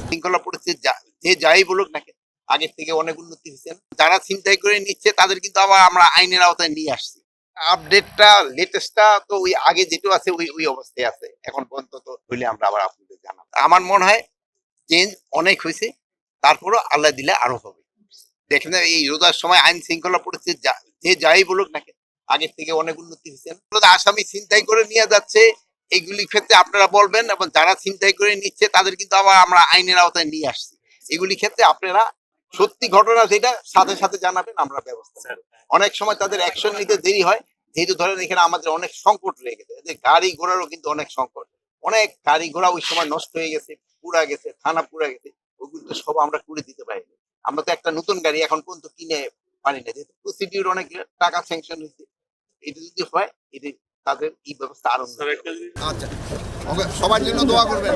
শৃঙ্খলা পরিস্থিতি যে যাই বলুক না কেন, আগের থেকে অনেক উন্নতি হয়েছে। যারা ছিনতাই করে নিচ্ছে তাদের কিন্তু আবার আমরা আইনের আওতায় নিয়ে আসছি। আপডেটটা লেটেস্টটা তো ওই আগে যেটা আছে ওই ওই অবস্থায় আছে এখন পর্যন্ত। তো হইলে আমরা আবার আপনাদের জানাবো। আমার মনে হয় চেঞ্জ অনেক হয়েছে, তারপরও আল্লাহ দিলে আরো হবে। দেখেন এই রোজার সময় আইন শৃঙ্খলা পরিস্থিতি যে যাই বলুক না কেন, আগের থেকে অনেক উন্নতি হয়েছে। আসামি ছিনতাই করে নিয়ে যাচ্ছে, এইগুলির ক্ষেত্রে আপনারা বলবেন, এবং যারা ছিনতাই করে নিচ্ছে তাদের কিন্তু আবার আমরা আইনের আওতায় নিয়ে আসছি। এগুলি ক্ষেত্রে আপনারা সত্যি ঘটনা যেটা সাথে সাথে জানাবেন, আমরা ব্যবস্থা করব। অনেক সময় তাদের অ্যাকশন নিতে দেরি হয়, যেহেতু ধরেন এখানে আমাদের অনেক সংকট রয়ে গেছে, যে গাড়ি ঘোড়ারও কিন্তু অনেক সংকট। অনেক গাড়ি ঘোড়া ওই সময় নষ্ট হয়ে গেছে, পুরা গেছে, থানা পুরা গেছে, ওগুলো তো সব আমরা করে দিতে পারিনি। আমরা তো একটা নতুন গাড়ি এখন পর্যন্ত কিনে পারি না, যেহেতু প্রসিডিউর অনেক টাকা স্যাংশন হয়েছে। এটা যদি হয়, এটা তাদের এই ব্যবস্থা আরো আচ্ছা, ওকে, সবার জন্য দোয়া করবেন।